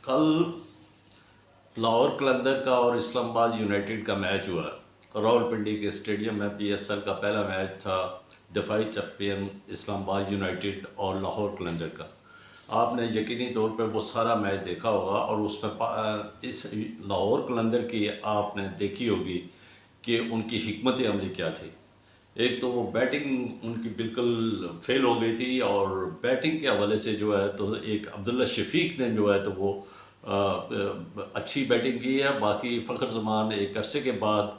कल लाहौर कलंदर का और इस्लामाबाद यूनाइटेड का मैच हुआ। रावलपिंडी के स्टेडियम में पीएसएल का पहला मैच था। दफाई चैंपियन इस्लामाबाद यूनाइटेड और लाहौर कलंदर का। आपने यकीनी तौर पर वो सारा मैच देखा होगा और उसमें इस लाहौर कलंदर की आपने देखी होगी कि उनकी हिकमत अमली क्या थी। एक तो वो बैटिंग उनकी बिल्कुल फेल हो गई थी और बैटिंग के हवाले से जो है तो एक अब्दुल्ला शफीक ने जो है तो वो अच्छी बैटिंग की है। बाकी फ़खर जमान एक अरसे के बाद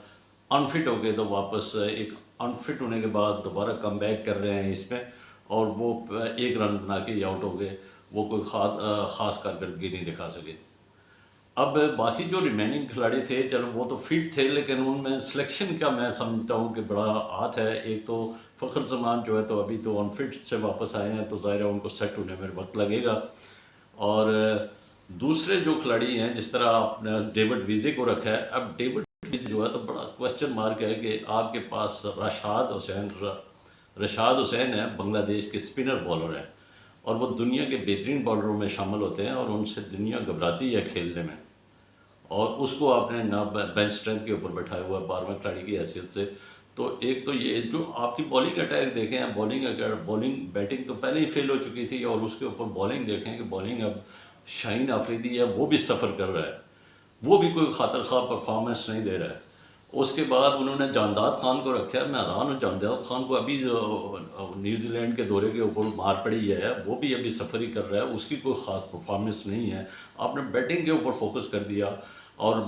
अनफिट हो गए तो वापस एक अनफिट होने के बाद दोबारा कम बैक कर रहे हैं इसमें, और वो एक रन बना के आउट हो गए। वो कोई ख़ास कारकर्दगी नहीं दिखा सके। अब बाकी जो रिमेनिंग खिलाड़ी थे चलो वो तो फिट थे, लेकिन उनमें सिलेक्शन का मैं समझता हूँ कि बड़ा हाथ है। एक तो फ़खर जमान जो है तो अभी तो अनफिट से वापस आए हैं, तो ज़ाहिर है उनको सेट होने में वक्त लगेगा। और दूसरे जो खिलाड़ी हैं, जिस तरह आपने डेविड विज़े को रखा है, अब डेविड विज़े जो है तो बड़ा क्वेश्चन मार्क है कि आपके पास रशाद हुसैन है, बांग्लादेश के स्पिनर बॉलर हैं और वो दुनिया के बेहतरीन बॉलरों में शामिल होते हैं और उनसे दुनिया घबराती है खेलने में, और उसको आपने ना बेंच स्ट्रेंथ के ऊपर बैठाया हुआ है 12वें खिलाड़ी की हैसियत से। तो एक तो ये जो आपकी बॉलिंग अटैक देखें, अगर बॉलिंग बैटिंग तो पहले ही फेल हो चुकी थी और उसके ऊपर बॉलिंग देखें कि बॉलिंग अब शाहीन आफरीदी है वो भी सफ़र कर रहा है, वो भी कोई खातर खा परफॉर्मेंस नहीं दे रहा है। उसके बाद उन्होंने जानदाद खान को रखा है। मैं हैरान हूँ, जानदाद खान को अभी जो न्यूजीलैंड के दौरे के ऊपर मार पड़ी है वो भी अभी सफ़र ही कर रहा है, उसकी कोई ख़ास परफॉर्मेंस नहीं है। आपने बैटिंग के ऊपर फोकस कर दिया और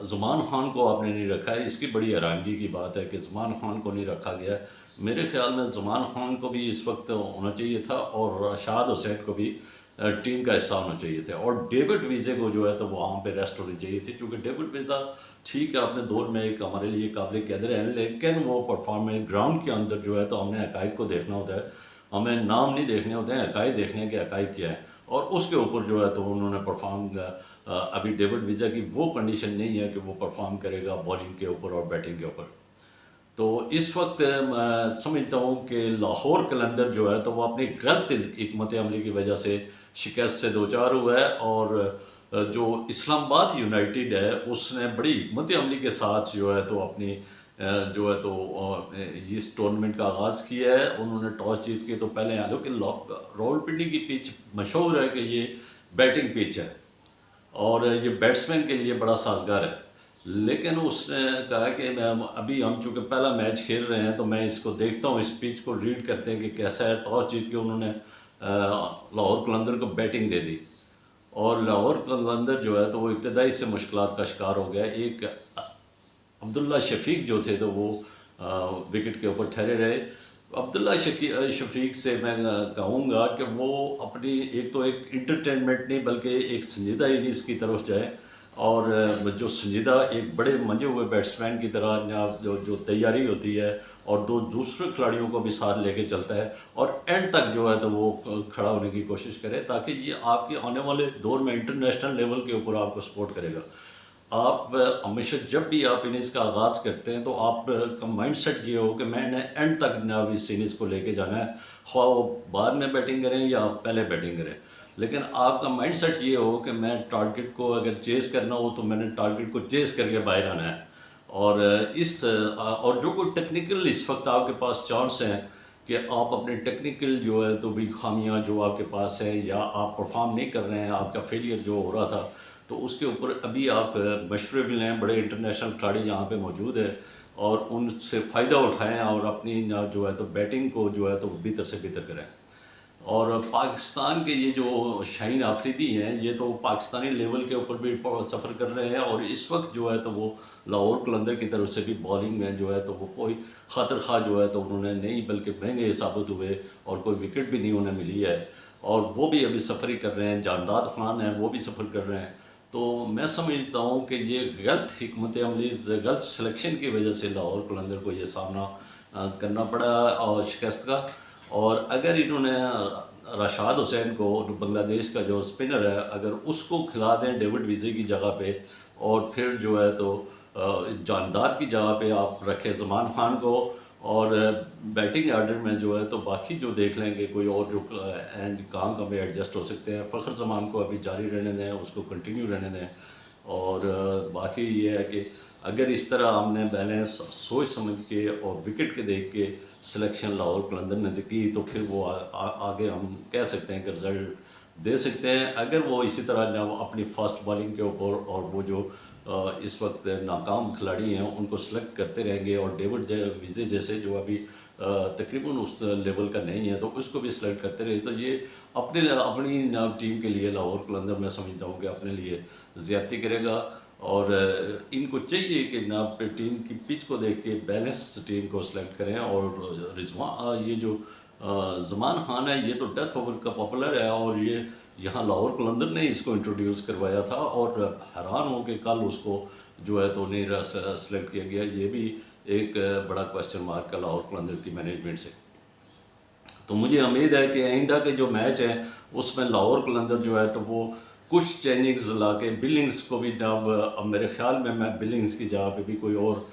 ज़मान खान को आपने नहीं रखा है। इसकी बड़ी हैरानगी की बात है कि ज़मान खान को नहीं रखा गया। मेरे ख्याल में ज़मान खान को भी इस वक्त होना चाहिए था और रशाद हुसैन को भी टीम का हिस्सा होना चाहिए था, और डेविड वीज़े को जो है तो वहाँ पे रेस्ट होनी चाहिए थी, क्योंकि डेविड वीज़ा ठीक है अपने दौर में एक हमारे लिए काबिल कदर है, लेकिन वो परफॉर्मेंस ग्राउंड के अंदर जो है तो हमने हकाइक को देखना होता है। हमें नाम नहीं देखने होते हैं, हकाइक देखने के हकाइक क्या है, और उसके ऊपर जो है तो उन्होंने परफॉर्म अभी डेविड वीज़ा की वो कंडीशन नहीं है कि वो परफॉर्म करेगा बॉलिंग के ऊपर और बैटिंग के ऊपर। तो इस वक्त मैं समझता हूँ कि लाहौर कलंदर जो है तो वो अपनी गलत हिकमत अमली की वजह से शिकस्त से दो चार हुआ है, और जो इस्लामाबाद यूनाइटेड है उसने बड़ी हिकमत अमली के साथ जो है तो अपनी जो है तो इस टूर्नामेंट का आगाज़ किया है। उन्होंने टॉस जीत के तो पहले हालांकि रावलपिंडी की पिच मशहूर है कि ये बैटिंग पिच है और ये बैट्समैन के लिए बड़ा साजगार है, लेकिन उसने कहा कि मैं अभी हम चूँकि पहला मैच खेल रहे हैं तो मैं इसको देखता हूँ, इस पिच को रीड करते हैं कि कैसा है। टॉस जीत के उन्होंने लाहौर कलंदर को बैटिंग दे दी और लाहौर कलंदर जो है तो वो इब्तदाई से मुश्किलात का शिकार हो गया। एक अब्दुल्ला शफीक जो थे तो वो विकेट के ऊपर ठहरे रहे। अब्दुल्ला शफीक से मैं कहूँगा कि वो अपनी एक तो एक इंटरटेनमेंट नहीं बल्कि एक संजीदा इनिंग्स की तरफ जाए, और जो संजीदा एक बड़े मंजे हुए बैट्समैन की तरह या जो जो तैयारी होती है और दो दूसरे खिलाड़ियों को भी साथ लेके चलता है और एंड तक जो है तो वो खड़ा होने की कोशिश करे, ताकि ये आपके आने वाले दौर में इंटरनेशनल लेवल के ऊपर आपको सपोर्ट करेगा। आप हमेशा जब भी आप इनिंग्स का आगाज़ करते हैं तो आप का माइंड सेट ये हो कि मैंने एंड तक जनाब इस इनिंग्स को लेके जाना है, ख्वाह वो बाद में बैटिंग करें या पहले बैटिंग करें, लेकिन आपका माइंड सेट ये हो कि मैं टारगेट को अगर चेस करना हो तो मैंने टारगेट को चेस करके बाहर आना है। और और जो कोई टेक्निकल इस वक्त आपके पास चांस हैं कि आप अपने टेक्निकल जो है तो भी खामियां जो आपके पास है या आप परफॉर्म नहीं कर रहे हैं, आपका फेलियर जो हो रहा था, तो उसके ऊपर अभी आप मशवरे भी लें। बड़े इंटरनेशनल खिलाड़ी यहाँ पे मौजूद है और उनसे फ़ायदा उठाएं और अपनी जो है तो बैटिंग को जो है तो बेहतर से बेहतर करें। और पाकिस्तान के ये जो शाहीन आफरीदी हैं ये तो पाकिस्तानी लेवल के ऊपर भी सफ़र कर रहे हैं, और इस वक्त जो है तो वो लाहौर कलंदर की तरफ से भी बॉलिंग में जो है तो वो कोई खातर खा जो है तो उन्होंने नहीं बल्कि महंगे साबित हुए और कोई विकेट भी नहीं उन्हें मिली है, और वो भी अभी सफ़र ही कर रहे हैं। जानदाद खान हैं वो भी सफ़र कर रहे हैं। तो मैं समझता हूँ कि ये गलत हिकमत अमली, गलत सिलेक्शन की वजह से लाहौर कलंदर को ये सामना करना पड़ा और शिकस्त का। और अगर इन्होंने रशाद हुसैन को, बांग्लादेश का जो स्पिनर है, अगर उसको खिला दें डेविड विज़े की जगह पे, और फिर जो है तो जानदाद की जगह पे आप रखें ज़मान खान को, और बैटिंग आर्डर में जो है तो बाकी जो देख लेंगे कोई और जो एंड कहाँ में एडजस्ट हो सकते हैं। फ़खर ज़मान को अभी जारी रहने दें, उसको कंटिन्यू रहने दें। और बाकी ये है कि अगर इस तरह हमने बैलेंस सोच समझ के और विकेट के देख के सिलेक्शन लाहौर कलंदर ने की तो फिर वो आगे हम कह सकते हैं कि रिज़ल्ट दे सकते हैं। अगर वो इसी तरह ना अपनी फास्ट बॉलिंग के ऊपर और वो जो इस वक्त नाकाम खिलाड़ी हैं उनको सेलेक्ट करते रहेंगे और डेविड विजय जैसे जो अभी तकरीबन उस लेवल का नहीं है तो उसको भी सिलेक्ट करते रहे तो ये अपनी टीम के लिए लाहौर कलंदर मैं समझता हूँ कि अपने लिए ज़्यादती करेगा। और इनको चाहिए कि ना टीम की पिच को देख के बैलेंस टीम को सिलेक्ट करें। और रिजवान ये जो ज़मान खान है ये तो डेथ ओवर का पॉपुलर है और ये यहाँ लाहौर कलंदर ने इसको इंट्रोड्यूस करवाया था और हैरान हो के कल उसको जो है तो नहीं सेलेक्ट किया गया। ये भी एक बड़ा क्वेश्चन मार्क है लाहौर कलंदर की मैनेजमेंट से। तो मुझे उम्मीद है कि आइंदा के जो मैच हैं उसमें लाहौर कलंदर जो है तो वो कुछ चेंजिंग्स ला के बिलिंग्स को भी अब मेरे ख्याल में मैं बिलिंग्स की जगह पे भी कोई और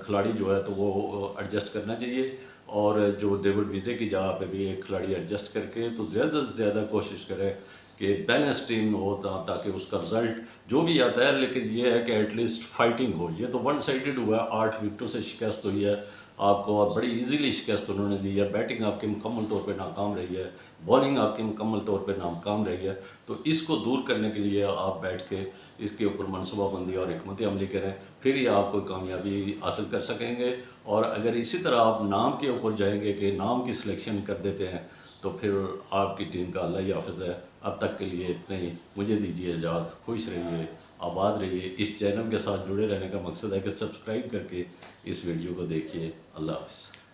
खिलाड़ी जो है तो वो एडजस्ट करना चाहिए और जो डेविड विजे की जगह पे भी एक खिलाड़ी एडजस्ट करके तो ज़्यादा से ज़्यादा कोशिश करें कि बैलेंस टीम हो ताकि उसका रिज़ल्ट जो भी आता है लेकिन ये है कि एटलीस्ट फाइटिंग हो। ये तो वन साइडेड हुआ है, 8 विकेटों से शिकस्त हुई है आपको और बड़ी इजीली शिकस्त उन्होंने दी है। बैटिंग आपकी मुकम्मल तौर पे नाकाम रही है, बॉलिंग आपकी मुकम्मल तौर पे नाकाम रही है। तो इसको दूर करने के लिए आप बैठ के इसके ऊपर मनसूबाबंदी और हिकमत अमली करें, फिर ही आप कोई कामयाबी हासिल कर सकेंगे। और अगर इसी तरह आप नाम के ऊपर जाएंगे कि नाम की सिलेक्शन कर देते हैं तो फिर आपकी टीम का अल्लाह ही हाफ़िज़ है। अब तक के लिए इतने ही, मुझे दीजिए इजाज़त। खुश रहिए, आबाद रहिए। इस चैनल के साथ जुड़े रहने का मकसद है कि सब्सक्राइब करके इस वीडियो को देखिए। अल्लाह हाफ़िज़।